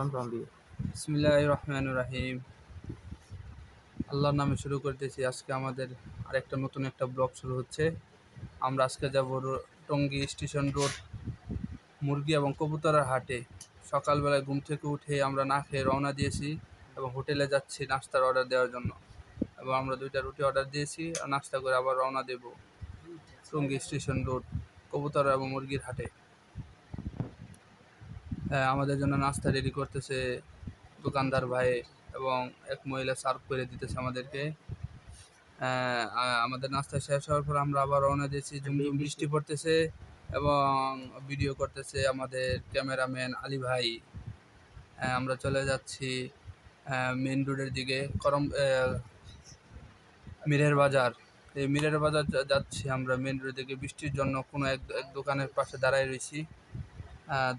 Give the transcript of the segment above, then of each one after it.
বিসমিল্লাহির রহমানির রহিম। আল্লাহর নামে শুরু করতেছি। আজকে আমাদের আরেকটা নতুন একটা ব্লগ শুরু হচ্ছে। আমরা আজকে যাব টঙ্গী স্টেশন রোড মুরগি এবং কবুতরের হাটে। সকালবেলায় ঘুম থেকে উঠে আমরা না খেয়ে রওনা দিয়েছি এবং হোটেলে যাচ্ছি নাস্তার অর্ডার দেওয়ার জন্য। এবং আমরা 2টা রুটি অর্ডার দিয়েছি আর নাস্তা করে আবার রওনা দেব টঙ্গী স্টেশন রোড কবুতর এবং মুরগির হাটে। আমাদের জন্য নাস্তা রেডি করতেছে দোকানদার ভাই এবং এক মহিলা সার্ভ করে দিতেছে আমাদেরকে। আমাদের নাস্তা শেষ হওয়ার পর আমরা আবার রওনা দিয়েছি। ঝুমঝুম বৃষ্টি পড়তেছে এবং ভিডিও করতেছে আমাদের ক্যামেরাম্যান আলী ভাই। আমরা চলে যাচ্ছি মেন রোডের দিকে, মিরের বাজার। এই মিরের বাজার যাচ্ছি আমরা মেন রোড দিকে। বৃষ্টির জন্য কোনো এক দোকানের পাশে দাঁড়ায় রয়েছি।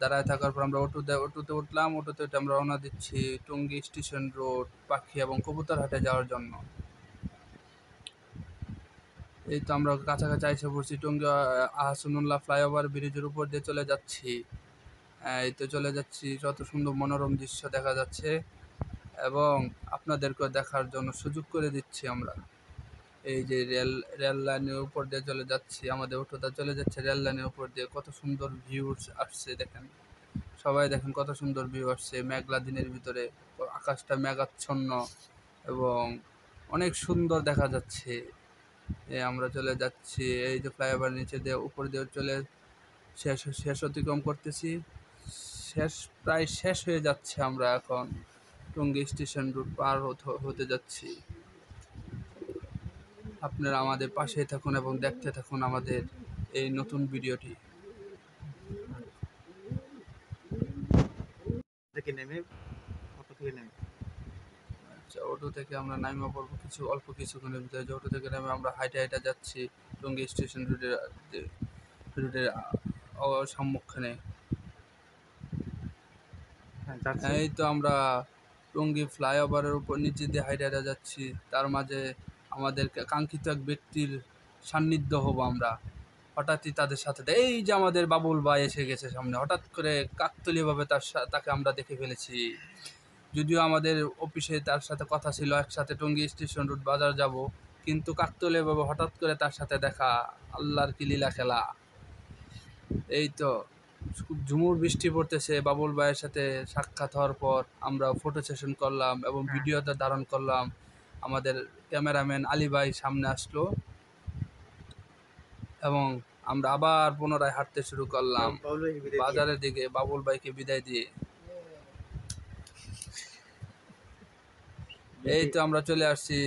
দাঁড়ায় থাকার পর আমরা অটোতে উঠলাম। অটোতে উঠে আমরা রওনা দিচ্ছি টঙ্গী স্টেশন রোড পাখি এবং কবুতর হাটে যাওয়ার জন্য। এই তো আমরা কাছাকাছি এসে পড়ছি। টঙ্গী আহসানুল্লাহ ফ্লাইওভার ব্রিজের উপর দিয়ে চলে যাচ্ছি। এই তো চলে যাচ্ছি, যত সুন্দর মনোরম দৃশ্য দেখা যাচ্ছে এবং আপনাদেরকে দেখার জন্য সুযোগ করে দিচ্ছি আমরা। এই যে রেল লাইনের উপর দিয়ে চলে যাচ্ছি, আমাদের অটোটা চলে যাচ্ছে রেল লাইনের উপর দিয়ে। কত সুন্দর ভিউ আসছে দেখেন, সবাই দেখেন কত সুন্দর ভিউ আসছে মেঘলা দিনের ভিতরে। আকাশটা মেঘাচ্ছন্ন এবং অনেক সুন্দর দেখা যাচ্ছে। আমরা চলে যাচ্ছি এই যে ফ্লাইওভার নিচে দিয়ে উপর দিয়ে চলে শেষ অতিক্রম করতেছি। প্রায় শেষ হয়ে যাচ্ছে। আমরা এখন টঙ্গী স্টেশন রোড পার হতে যাচ্ছি। আপনারা আমাদের পাশেই থাকুন এবং দেখতে থাকুন আমাদের এই নতুন ভিডিওটি। আচ্ছা, অটো থেকে আমরা নাইমা পড়বো অল্প কিছুক্ষণের ভিতরে। যে অটো থেকে নেমে আমরা হাইটে হাইটে যাচ্ছি টঙ্গী স্টেশন রুটের সম্মুখীনে। এই তো আমরা টঙ্গী ফ্লাইওভারের উপর নিচে দিয়ে হাইটে হাইটে যাচ্ছি। তার মাঝে আমাদের কাঙ্ক্ষিত এক ব্যক্তির সান্নিধ্য হব আমরা। হঠাৎই তাদের সাথে এই যে আমাদের বাবুল ভাই এসে গেছে সামনে। হঠাৎ করে কাকতালীয়ভাবে তাকে আমরা দেখে ফেলেছি। যদিও আমাদের অফিসে তার সাথে কথা ছিল একসাথে টঙ্গী স্টেশন রোড বাজার যাব, কিন্তু কাকতালীয়ভাবে হঠাৎ করে তার সাথে দেখা। আল্লাহর কি লীলা খেলা। এই তো খুব ঝুমুর বৃষ্টি পড়তেছে। বাবুল ভাইয়ের সাথে সাক্ষাৎ হওয়ার পর আমরা ফটো সেশন করলাম এবং ভিডিওতে ধারণ করলাম। আমাদের ক্যামেরাম্যান আলী ভাই সামনে আসলো এবং আমরা আবার পুনরায় হাঁটতে শুরু করলাম বাজারের দিকে বাবুল ভাইকে বিদায় দিয়ে। এই তো আমরা চলে আসছি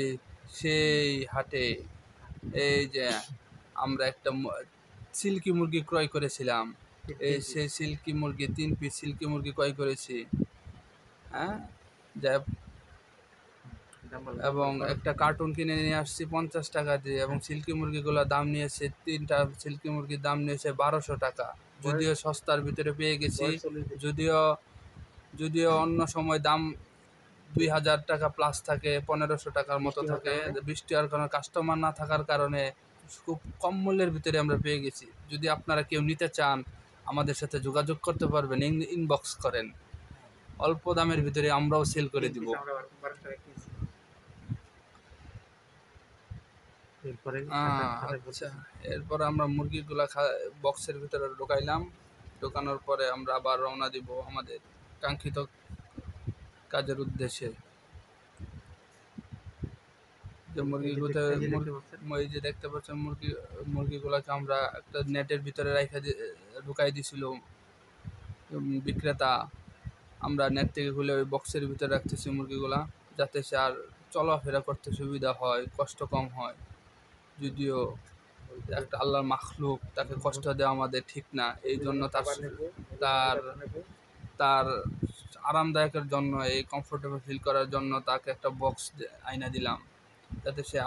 সেই হাটে। এই যে আমরা একটা সিল্কি মুরগি ক্রয় করেছিলাম। এই সেই সিল্কি মুরগি 3 পিস সিল্কি মুরগি ক্রয় করেছি। যা এবং একটা কার্টুন কিনে নিয়ে আসছি 50 টাকা দিয়ে এবং সিল্কি মুরগিগুলোর দাম নিয়েছে 3টা সিল্কি মুরগির দাম নিয়েছে 1200 টাকা। যদিও সস্তার ভিতরে পেয়ে গেছি, যদিও অন্য সময় দাম 2000 টাকা প্লাস থাকে, 1500 টাকার মতো থাকে। বৃষ্টি আর কোনো কাস্টমার না থাকার কারণে খুব কম মূল্যের ভিতরে আমরা পেয়ে গেছি। যদি আপনারা কেউ নিতে চান আমাদের সাথে যোগাযোগ করতে পারবেন, ইনবক্স করেন। অল্প দামের ভিতরে আমরাও সেল করে দিব। আচ্ছা, এরপরে আমরা মুরগিগুলা বক্সের ভিতরে ঢুকাইলাম। ঢোকানোর পরে আমরা আবার রওনা দিব আমাদের কাঙ্ক্ষিত কাজের উদ্দেশ্যে। যে এই যে দেখতে পাচ্ছেন মুরগিগুলাকে আমরা একটা নেটের ভিতরে ঢুকাই দিছিল বিক্রেতা। আমরা নেট থেকে খুলে ওই বক্সের ভিতরে রাখতেছি মুরগিগুলা, যাতে সে আর চলাফেরা করতে সুবিধা হয়, কষ্ট কম হয়। যদিও একটা আল্লাহর মাখলুক, তাকে কষ্ট দেওয়া আমাদের ঠিক না। এই জন্য তার তার আরামদায়কের জন্য, এই কমফোর্টেবল ফিল করার জন্য তাকে একটা বক্স আইনা দিলাম, যাতে সে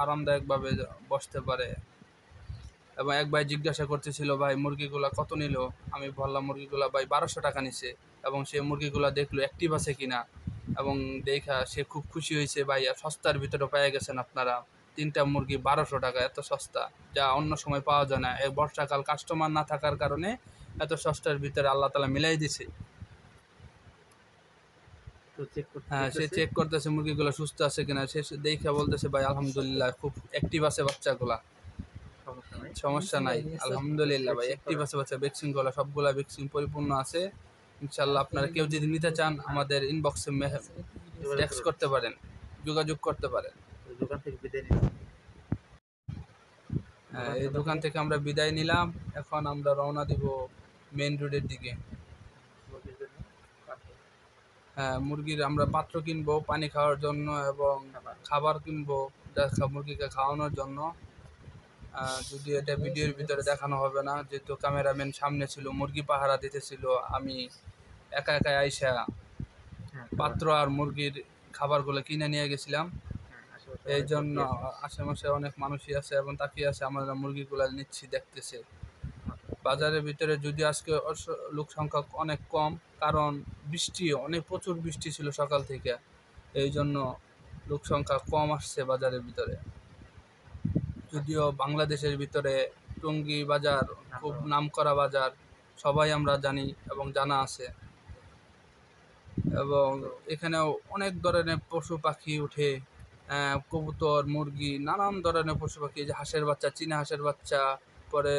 আরামদায়কভাবে বসতে পারে। এবং এক ভাই জিজ্ঞাসা করতেছিল, ভাই মুরগিগুলা কত নিল? আমি বললাম মুরগিগুলা ভাই 1200 টাকা নিছে। এবং সে মুরগিগুলা দেখলো অ্যাক্টিভ আছে কিনা এবং দেখা সে খুব খুশি হয়েছে। ভাই সস্তার ভিতরে পেয়ে গেছেন আপনারা, 3টা মুরগি 1200 টাকা, এত সস্তা যা অন্য সময় পাওয়া যায় না। এই বর্ষাকাল কাস্টমার না থাকার কারণে এত সস্তার ভিতরে আল্লাহ তাআলা মিলাই দিছে। হ্যাঁ, সে চেক করতেছে মুরগিগুলো সুস্থ আছে কিনা। সে দেখে বলতেছে ভাই আলহামদুলিল্লাহ খুব অ্যাক্টিভ আছে বাচ্চাগুলা, সমস্যা নাই আলহামদুলিল্লাহ ভাই অ্যাক্টিভ আছে বাচ্চা। ভ্যাকসিন গুলা সবগুলা ভ্যাকসিন পরিপূর্ণ আছে। ইনশাল্লাহ আপনারা কেউ যদি নিতে চান আমাদের ইনবক্সে টেক্সট করতে পারেন, যোগাযোগ করতে পারেন। এই দোকান থেকে আমরা বিদায় নিলাম। এখন আমরা রওনা দিব মেইন রোডের দিকে। হ্যাঁ, মুরগির আমরা পাত্র কিনবো পানি খাওয়ার জন্য এবং খাবার কিনবো মুরগিকে খাওয়ানোর জন্য। যদি এটা ভিডিওর ভিতরে দেখানো হবে না, যেহেতু ক্যামেরাম্যান সামনে ছিল, মুরগি পাহারা দিতেছিল, আমি একা একা আইসা পাত্র আর মুরগির খাবারগুলো কিনে নিয়ে গেছিলাম। এই জন্য আশেপাশে অনেক মানুষই আছে এবং তাকিয়ে আছে, আমরা মুরগিগুলো নিচ্ছি, দেখতেছে। বাজারের ভিতরে যদি আজকে লোক সংখ্যা অনেক কম, কারণ বৃষ্টি প্রচুর বৃষ্টি ছিল সকাল থেকে, এই জন্য লোক সংখ্যা কম আসছে বাজারের ভিতরে। যদিও বাংলাদেশের ভিতরে টঙ্গী বাজার খুব নামকরা বাজার, সবাই আমরা জানি এবং জানা আছে। এবং এখানেও অনেক ধরনের পশু পাখি উঠে, কবুতর, মুরগি, নানান ধরনের পশু পাখি, যে হাঁসের বাচ্চা, চীনা হাঁসের বাচ্চা, পরে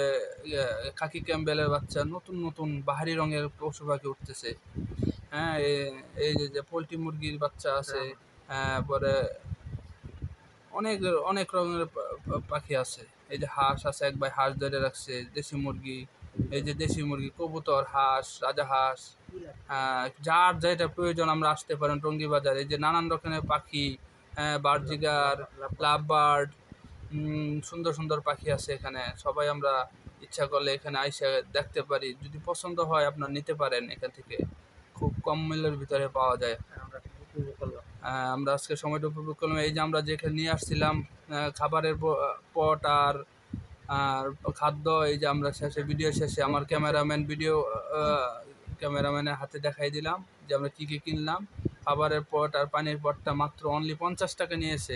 খাকি ক্যাম্বেলের বাচ্চা, নতুন নতুন বাহারি রঙের পশু পাখি উঠতেছে। হ্যাঁ, এই যে পোলট্রি মুরগির বাচ্চা আছে, পরে অনেক অনেক রকমের পাখি আছে। এই যে হাঁস আছে, এক ভাই হাঁস ধরে রাখছে, দেশি মুরগি, এই যে দেশি মুরগি, কবুতর, হাঁস, রাজাহাঁস, যার যেটা প্রয়োজন আমরা আসতে পারেন টঙ্গী বাজারে। এই যে নানান রকমের পাখি, বার্জিগার, লাভ বার্ড, সুন্দর সুন্দর পাখি আছে এখানে। সবাই আমরা ইচ্ছা করলে এখানে আইসা দেখতে পারি, যদি পছন্দ হয় আপনার নিতে পারেন, এখান থেকে খুব কম মূল্যের ভিতরে পাওয়া যায়। আমরা আজকে সময়টা উপভোগ করলাম। এই যে আমরা যেখানে নিয়ে আসছিলাম খাবারের পট আর খাদ্য, এই যে আমরা ভিডিও শেষে আমার ক্যামেরাম্যানের হাতে দেখাই দিলাম যে আমরা কী কী কিনলাম। খাবারের পট আর পানির পটটা মাত্র অনলি 50 টাকা নিয়েছে,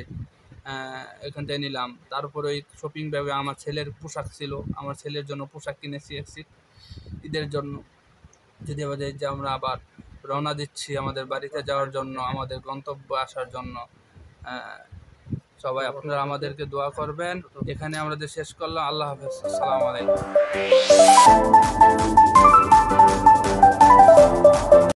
এখান থেকে নিলাম। তারপরে ওই শপিং ব্যাগে আমার ছেলের পোশাক ছিল, আমার ছেলের জন্য পোশাক কিনেছি ঈদের জন্য। যদি যে আমরা আবার রওনা দিচ্ছি আমাদের বাড়িতে যাওয়ার জন্য, আমাদের গন্তব্য আসার জন্য। সবাই আপনারা আমাদেরকে দোয়া করবেন। এখানে আমাদের শেষ করলাম। আল্লাহ হাফেজ, আসসালামু আলাইকুম।